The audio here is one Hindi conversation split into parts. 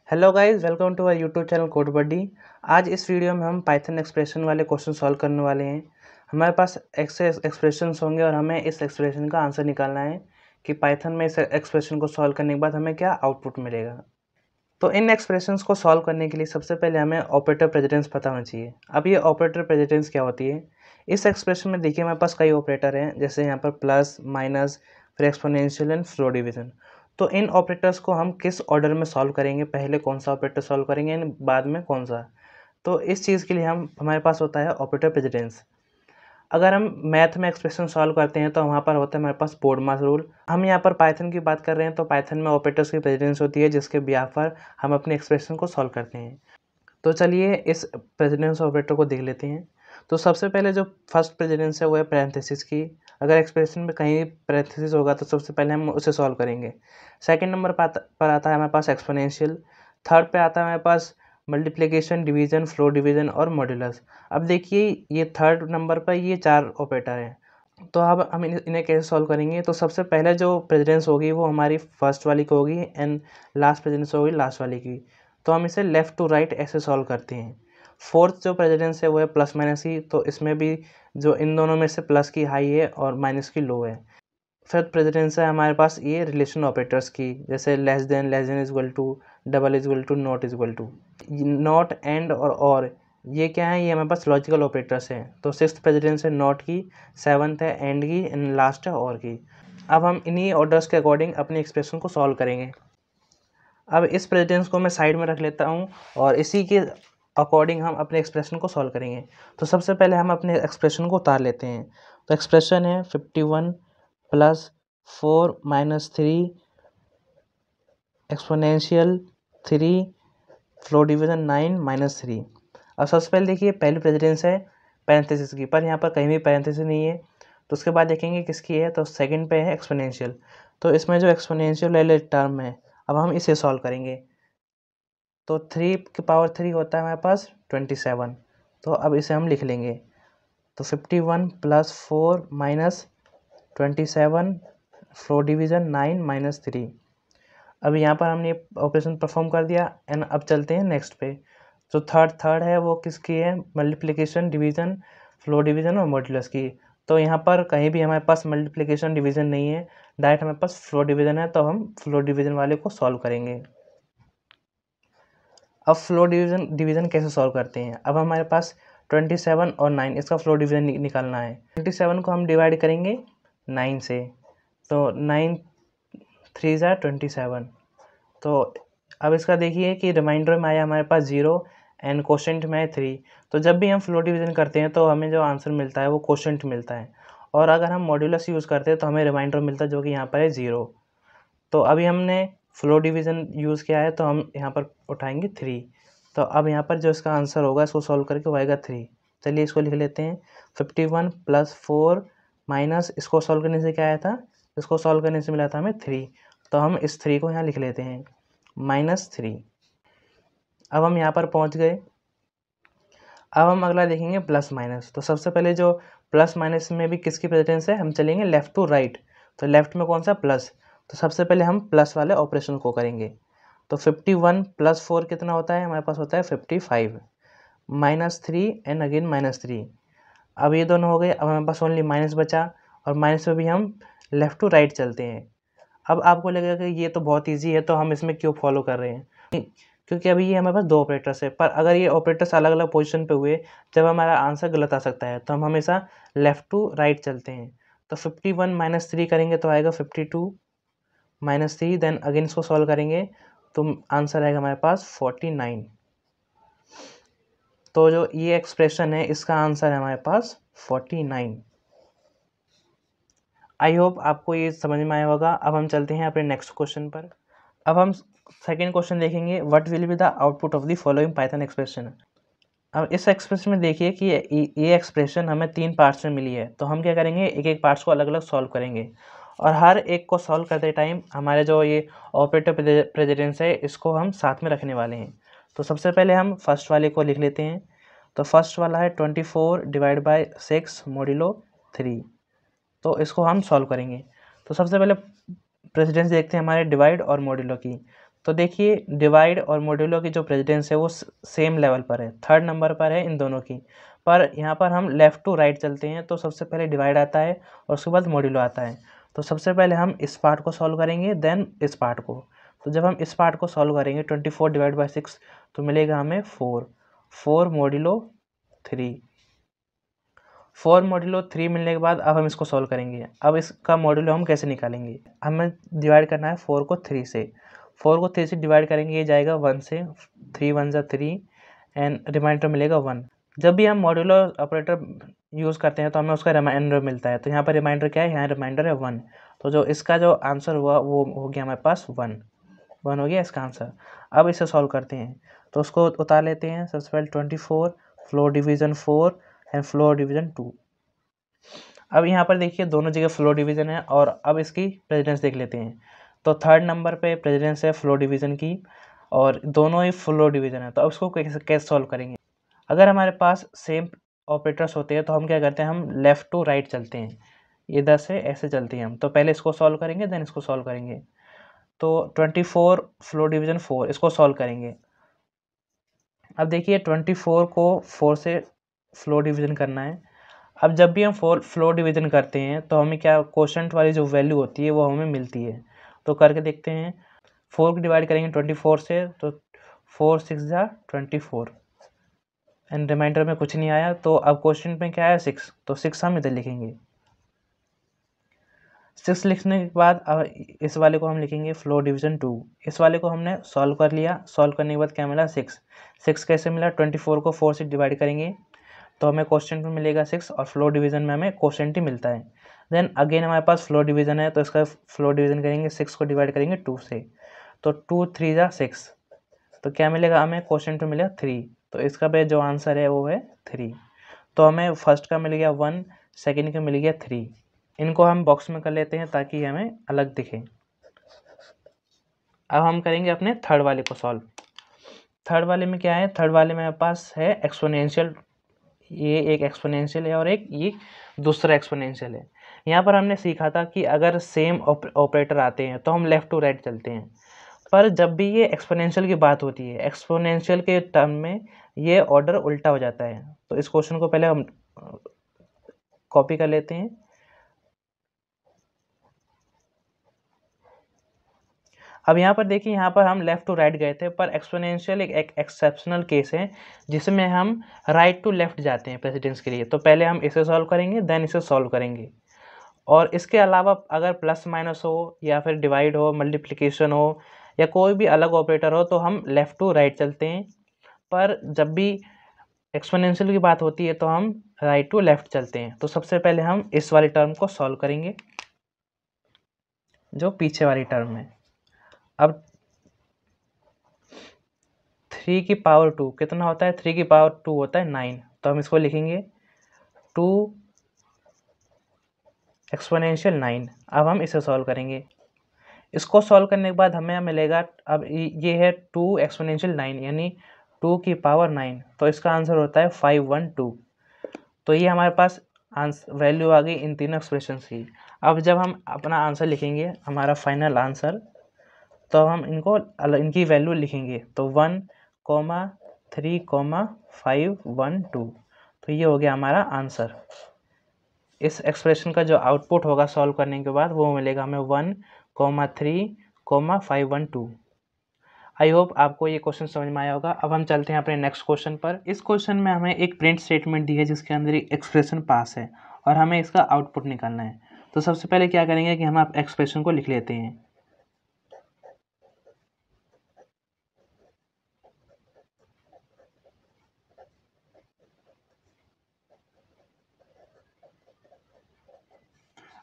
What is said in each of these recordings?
Hello guys, welcome to our YouTube channel code buddy. आज इस वीडियो में हम पाइथन एक्सप्रेशन वाले क्वेश्चन सॉल्व करने वाले हैं। हमारे पास एक्सप्रेशंस होंगे और हमें इस एक्सप्रेशन का आंसर निकालना है कि पाइथन में इस एक्सप्रेशन को सॉल्व करने के बाद हमें क्या आउटपुट मिलेगा। तो इन एक्सप्रेशंस को सॉल्व करने के लिए सबसे पहले हमें ऑपरेटर प्रेसिडेंस पता होना चाहिए। अब ये ऑपरेटर प्रेसिडेंस क्या होती है? इस एक्सप्रेशन में देखिए हमारे पास कई ऑपरेटर हैं, जैसे यहाँ पर प्लस, माइनस, फिर एक्सपोनेंशियल एंड फ्लो डिवीजन। तो इन ऑपरेटर्स को हम किस ऑर्डर में सॉल्व करेंगे, पहले कौन सा ऑपरेटर सॉल्व करेंगे एंड बाद में कौन सा। तो इस चीज़ के लिए हमारे पास होता है ऑपरेटर प्रेसिडेंस। अगर हम मैथ में एक्सप्रेशन सॉल्व करते हैं तो वहाँ पर होता है हमारे पास बोर्डमास रूल। हम यहाँ पर पाइथन की बात कर रहे हैं तो पाइथन में ऑपरेटर्स की प्रेसिडेंस होती है, जिसके बिहाफ पर हम अपने एक्सप्रेशन को सॉल्व करते हैं। तो चलिए इस प्रेसिडेंस ऑपरेटर को देख लेते हैं। तो सबसे पहले जो फर्स्ट प्रेसिडेंस है वो है पैरेंथेसिस की। अगर एक्सप्रेशन में कहीं पैरेंथेसिस होगा तो सबसे पहले हम उसे सॉल्व करेंगे। सेकंड नंबर पर आता है हमारे पास एक्सपोनेंशियल। थर्ड पे आता है हमारे पास मल्टीप्लिकेशन, डिवीजन, फ्लो डिवीजन और मॉड्यूलस। अब देखिए ये थर्ड नंबर पर ये चार ऑपरेटर हैं। तो अब हम इन्हें कैसे सॉल्व करेंगे? तो सबसे पहले जो प्रेसिडेंस होगी वो हमारी फर्स्ट वाली की होगी एंड लास्ट प्रेसिडेंस होगी लास्ट वाली की। तो हम इसे लेफ़्ट टू राइट ऐसे सॉल्व करते हैं। फोर्थ जो प्रेसिडेंस है वो है प्लस माइनस की, तो इसमें भी जो इन दोनों में से प्लस की हाई है और माइनस की लो है। फिफ्थ प्रेसिडेंस है हमारे पास ये रिलेशन ऑपरेटर्स की, जैसे less than is equal to, double is equal to, not is equal to. Not, and और ये क्या है? ये हमारे पास लॉजिकल ऑपरेटर्स हैं। तो सिक्स्थ प्रेसिडेंस है नॉट की, सेवन्थ है एंड की एंड लास्ट है और की। अब हम इन्हीं ऑर्डर्स के अकॉर्डिंग अपने एक्सप्रेशन को सॉल्व करेंगे। अब इस प्रेसिडेंस को मैं साइड में रख लेता हूँ और इसी के अकॉर्डिंग हम अपने एक्सप्रेशन को सॉल्व करेंगे। तो सबसे पहले हम अपने एक्सप्रेशन को उतार लेते हैं। तो एक्सप्रेशन है 51 plus 4 minus 3 exponential 3 flow division 9 minus 3। अब सबसे पहले देखिए पहली प्रेसिडेंस है पैरेंथेसिस की, पर यहाँ पर कहीं भी पैरेंथेसिस नहीं है। तो उसके बाद देखेंगे किसकी है, तो सेकंड पे है एक्सपोनेंशियल। तो इसमें जो एक्सपोनेंशियल वाले टर्म है अब हम इसे सॉल्व करेंगे। तो 3 की पावर 3 होता है हमारे पास 27। तो अब इसे हम लिख लेंगे। तो 51 plus 4 minus 27 flow division 9 minus 3। अब यहाँ पर हमने ऑपरेशन परफॉर्म कर दिया एंड अब चलते हैं नेक्स्ट पे। जो थर्ड है वो किसकी है? मल्टीप्लिकेशन, डिवीज़न, फ्लो डिवीज़न और मॉड्यूलस की। तो यहाँ पर कहीं भी हमारे पास मल्टीप्लिकेशन डिवीज़न नहीं है, डायरेक्ट हमारे पास फ्लो डिवीज़न है, तो हम फ्लो डिवीज़न वाले को सॉल्व करेंगे। अब फ्लो डिवीज़न कैसे सॉल्व करते हैं? अब हमारे पास 27 और 9 इसका फ्लो डिवीज़न निकालना है। 27 को हम डिवाइड करेंगे 9 से, तो 9 3 ज़ा 27। तो अब इसका देखिए कि रिमाइंडर में आया हमारे पास 0 एंड क्वोशेंट में है 3। तो जब भी हम फ्लो डिवीज़न करते हैं तो हमें जो आंसर मिलता है वो क्वोशेंट मिलता है, और अगर हम मॉड्यूलस यूज़ करते हैं तो हमें रिमाइंडर मिलता है जो कि यहाँ पर है 0। तो अभी हमने फ्लो डिवीज़न यूज़ किया है तो हम यहाँ पर उठाएंगे 3। तो अब यहाँ पर जो इसका आंसर होगा इसको सॉल्व करके वो आएगा 3। चलिए इसको लिख लेते हैं। 51 प्लस 4 माइनस इसको सॉल्व करने से क्या आया था? इसको सॉल्व करने से मिला था हमें 3। तो हम इस 3 को यहाँ लिख लेते हैं -3। अब हम यहाँ पर पहुँच गए। अब हम अगला देखेंगे प्लस माइनस। तो सबसे पहले जो प्लस माइनस में भी किसकी प्रेसिडेंस है, हम चलेंगे लेफ़्ट टू राइट। तो लेफ़्ट में कौन सा? प्लस। तो सबसे पहले हम प्लस वाले ऑपरेशन को करेंगे। तो 51 प्लस 4 कितना होता है? हमारे पास होता है 55 -3 एंड अगेन -3। अब ये दोनों हो गए। अब हमारे पास ओनली माइनस बचा, और माइनस में भी हम लेफ़्ट टू राइट चलते हैं। अब आपको लगेगा कि ये तो बहुत ईजी है, तो हम इसमें क्यों फॉलो कर रहे हैं? क्योंकि अभी ये हमारे पास दो ऑपरेटर्स है, पर अगर ये ऑपरेटर्स अलग अलग पोजीशन पे हुए जब हमारा आंसर गलत आ सकता है, तो हम हमेशा लेफ़्ट टू राइट चलते हैं। तो 51 माइनस 3 करेंगे तो आएगा 52 माइनस 3, देन अगेन इसको सॉल्व करेंगे तो आंसर आएगा हमारे पास 49। तो जो ये एक्सप्रेशन है इसका आंसर है हमारे पास 49। आई होप आपको ये समझ में आया होगा। अब हम चलते हैं अपने नेक्स्ट क्वेश्चन पर। अब हम सेकेंड क्वेश्चन देखेंगे, what will be the output of the following Python expression. अब इस एक्सप्रेशन में देखिए कि ये एक्सप्रेशन हमें 3 पार्ट्स में मिली है। तो हम क्या करेंगे, एक एक पार्ट्स को अलग अलग सॉल्व करेंगे, और हर एक को सॉल्व करते टाइम हमारे जो ये ऑपरेटर प्रेसिडेंस है इसको हम साथ में रखने वाले हैं। तो सबसे पहले हम फर्स्ट वाले को लिख लेते हैं। तो फर्स्ट वाला है 24 डिवाइड बाई 6 मॉड्यूलो 3। तो इसको हम सॉल्व करेंगे। तो सबसे पहले प्रेसिडेंस देखते हैं हमारे डिवाइड और मॉड्यूलो की। तो देखिए डिवाइड और मॉड्यूलो की जो प्रेसिडेंस है वो सेम लेवल पर है, थर्ड नंबर पर है इन दोनों की। पर यहाँ पर हम लेफ़्ट टू राइट चलते हैं तो सबसे पहले डिवाइड आता है और उसके बाद मॉड्यूलो आता है। तो सबसे पहले हम इस पार्ट को सॉल्व करेंगे देन इस पार्ट को। तो जब हम इस पार्ट को सॉल्व करेंगे 24 डिवाइड बाई 6 तो मिलेगा हमें 4 मॉड्यूलो 3। 4 मॉड्यूलो 3 मिलने के बाद अब हम इसको सॉल्व करेंगे। अब इसका मॉड्यूलो हम कैसे निकालेंगे, हमें डिवाइड करना है 4 को 3 से। 4 को 3 से डिवाइड करेंगे, ये जाएगा 1 से, 3 1 जा 3 एंड रिमाइंडर मिलेगा 1। जब भी हम मॉड्यूलो ऑपरेटर यूज़ करते हैं तो हमें उसका रिमाइंडर मिलता है। तो यहाँ पर रिमाइंडर क्या है, यहाँ रिमाइंडर है 1। तो जो इसका जो आंसर हुआ वो हो गया हमारे पास 1 हो गया इसका आंसर। अब इसे सॉल्व करते हैं तो उसको उतार लेते हैं। सबसे पहले 24 floor division 4 and floor division 2। अब यहाँ पर देखिए दोनों जगह फ्लोर डिवीज़न है और अब इसकी प्रेसिडेंस देख लेते हैं। तो थर्ड नंबर पे प्रेसिडेंस है फ्लोर डिवीज़न की और दोनों ही फ्लोर डिवीज़न है। तो अब उसको कैसे सॉल्व करेंगे। अगर हमारे पास सेम ऑपरेटर्स होते हैं तो हम क्या करते हैं, हम लेफ़्ट टू राइट चलते हैं, इधर से ऐसे चलते हैं हम। तो पहले इसको सॉल्व करेंगे देन इसको सॉल्व करेंगे। तो 24 फ्लोर डिवीज़न 4 इसको सॉल्व करेंगे। अब देखिए 24 को 4 से फ्लोर डिवीज़न करना है। अब जब भी हम फ्लोर डिवीज़न करते हैं तो हमें क्या कोशेंट वाली जो वैल्यू होती है वो हमें मिलती है। तो करके देखते हैं। 4 को डिवाइड करेंगे 24 से तो 4 6 जा 24 एंड रिमाइंडर में कुछ नहीं आया। तो अब कोशेंट में क्या है 6, तो 6 हम इधर लिखेंगे। 6 लिखने के बाद अब इस वाले को हम लिखेंगे फ्लोर डिवीज़न 2। इस वाले को हमने सॉल्व कर लिया। सॉल्व करने के बाद क्या मिला 6 कैसे मिला, 24 को 4 से डिवाइड करेंगे तो हमें कोशेंट में मिलेगा 6 और फ्लोर डिवीज़न में हमें कोशेंट ही मिलता है। देन अगेन हमारे पास फ्लोर डिवीज़न है तो इसका फ्लोर डिवीज़न करेंगे, 6 को डिवाइड करेंगे 2 से तो 2 3 जा 6। तो क्या मिलेगा हमें, कोशेंट में मिलेगा 3। तो इसका पे जो आंसर है वो है 3। तो हमें फर्स्ट का मिल गया 1, सेकेंड का मिल गया 3। इनको हम बॉक्स में कर लेते हैं ताकि हमें अलग दिखे। अब हम करेंगे अपने थर्ड वाले को सॉल्व। थर्ड वाले में क्या है, थर्ड वाले में हमारे पास है एक्सपोनेंशियल। ये एक एक्सपोनेंशियल है और एक ये दूसरा एक्सपोनेंशियल है। यहाँ पर हमने सीखा था कि अगर सेम ऑपरेटर आते हैं तो हम लेफ़्ट टू राइट चलते हैं। पर जब भी ये एक्सपोनेंशियल की बात होती है, एक्सपोनेंशियल के टर्म में ये ऑर्डर उल्टा हो जाता है। तो इस क्वेश्चन को पहले हम कॉपी कर लेते हैं। अब यहाँ पर देखिए, यहाँ पर हम लेफ़्ट टू राइट गए थे पर एक्सपोनेंशियल एक एक्सेप्शनल केस है जिसमें हम राइट टू लेफ़्ट जाते हैं प्रेसिडेंस के लिए। तो पहले हम इसे सॉल्व करेंगे देन इसे सॉल्व करेंगे। और इसके अलावा अगर प्लस माइनस हो या फिर डिवाइड हो, मल्टीप्लिकेशन हो या कोई भी अलग ऑपरेटर हो तो हम लेफ़्ट टू राइट चलते हैं। पर जब भी एक्सपोनेंशियल की बात होती है तो हम राइट टू लेफ़्ट चलते हैं। तो सबसे पहले हम इस वाली टर्म को सॉल्व करेंगे जो पीछे वाली टर्म है। अब 3 की पावर 2 कितना होता है, 3 की पावर 2 होता है 9। तो हम इसको लिखेंगे 2 एक्सपोनेंशियल 9। अब हम इसे सॉल्व करेंगे। इसको सॉल्व करने के बाद हमें मिलेगा, अब ये है 2 एक्सपोनेंशियल 9 यानी 2 की पावर 9। तो इसका आंसर होता है 512। तो ये हमारे पास वैल्यू आ गई इन तीनों एक्सप्रेशन की। अब जब हम अपना आंसर लिखेंगे, हमारा फाइनल आंसर, तो हम इनकी वैल्यू लिखेंगे। तो 1, 3, 5, 1, 2। तो ये हो गया हमारा आंसर। इस एक्सप्रेशन का जो आउटपुट होगा सॉल्व करने के बाद वो मिलेगा हमें 1, 3, 5, 1, 2। आई होप आपको ये क्वेश्चन समझ में आया होगा। अब हम चलते हैं अपने नेक्स्ट क्वेश्चन पर। इस क्वेश्चन में हमें एक प्रिंट स्टेटमेंट दी है जिसके अंदर एक एक्सप्रेशन पास है और हमें इसका आउटपुट निकालना है। तो सबसे पहले क्या करेंगे कि हम आप एक्सप्रेशन को लिख लेते हैं।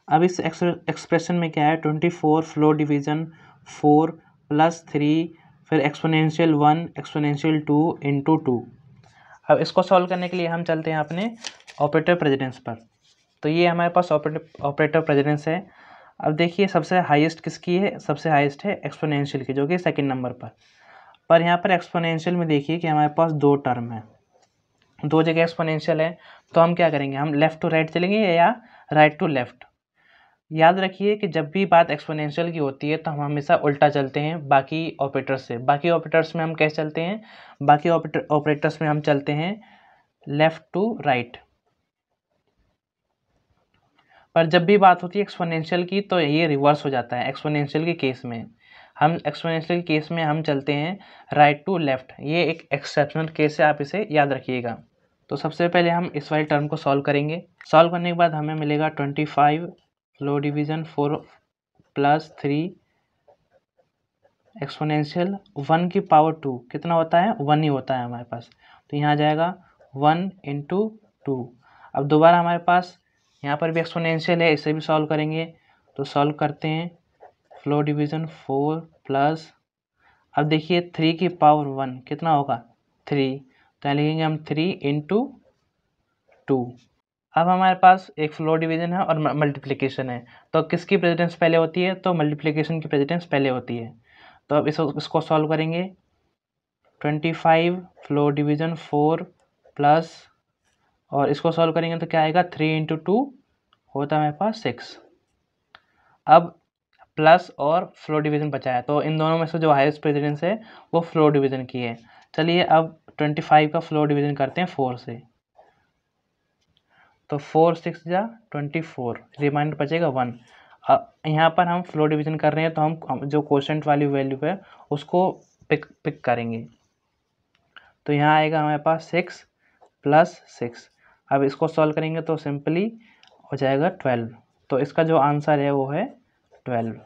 अब इस एक्सप्रेशन में क्या है, 24 फ्लोर डिवीज़न 4 प्लस 3 फिर एक्सपोनेंशियल 1 एक्सपोनेंशियल 2 इंटू 2। अब इसको सॉल्व करने के लिए हम चलते हैं अपने ऑपरेटर प्रेसिडेंस पर। तो ये हमारे पास ऑपरेटर प्रेसिडेंस है। अब देखिए सबसे हाईएस्ट किसकी है, सबसे हाईएस्ट है एक्सपोनेंशियल की जो कि सेकंड नंबर पर यहाँ पर एक्सपोनेंशियल में देखिए कि हमारे पास दो टर्म है, दो जगह एक्सपोनेंशियल है। तो हम क्या करेंगे, हम लेफ़्ट टू राइट चलेंगे या राइट टू लेफ़्ट। याद रखिए कि जब भी बात एक्सपोनेंशियल की होती है तो हम हमेशा उल्टा चलते हैं बाकी ऑपरेटर्स से। बाकी ऑपरेटर्स में हम कैसे चलते हैं? बाकी ऑपरेटर्स में हम चलते हैं लेफ़्ट टू राइट। पर जब भी बात होती है एक्सपोनेंशियल की तो ये रिवर्स हो जाता है। एक्सपोनेंशियल के केस में हम चलते हैं राइट टू लेफ़्ट। ये एक एक्सेप्शनल केस है, आप इसे याद रखिएगा। तो सबसे पहले हम इस वाले टर्म को सॉल्व करेंगे। सॉल्व करने के बाद हमें मिलेगा 25 फ्लो डिवीज़न 4 प्लस 3 एक्सपोनेंशियल 1 की पावर 2 कितना होता है? 1 ही होता है हमारे पास। तो यहाँ आ जाएगा 1 इंटू 2। अब दोबारा हमारे पास यहाँ पर भी एक्सपोनेंशियल है, इसे भी सॉल्व करेंगे। तो सॉल्व करते हैं फ्लो डिवीज़न 4 प्लस, अब देखिए 3 की पावर 1 कितना होगा? 3। तो यहाँ लिखेंगे हम 3 इंटू 2। अब हमारे पास एक फ्लो डिवीज़न है और मल्टीप्लिकेशन है, तो किसकी प्रेसिडेंस पहले होती है? तो मल्टीप्लिकेशन की प्रेसिडेंस पहले होती है। तो अब इसको सॉल्व करेंगे। 25 फ्लो डिवीज़न 4 प्लस, और इसको सॉल्व करेंगे तो क्या आएगा? 3 इंटू 2 होता है हमारे पास 6। अब प्लस और फ्लो डिवीज़न बचा है, तो इन दोनों में से जो हाईएस्ट प्रेसिडेंस है वो फ्लो डिवीज़न की है। चलिए अब 25 का फ्लो डिवीज़न करते हैं 4 से। तो 4 6 जा 24, रिमाइंडर बचेगा 1। यहाँ पर हम फ्लो डिवीज़न कर रहे हैं तो हम जो कोशेंट वाली वैल्यू है उसको पिक करेंगे। तो यहाँ आएगा हमारे पास 6 प्लस 6। अब इसको सॉल्व करेंगे तो सिंपली हो जाएगा 12। तो इसका जो आंसर है वो है 12।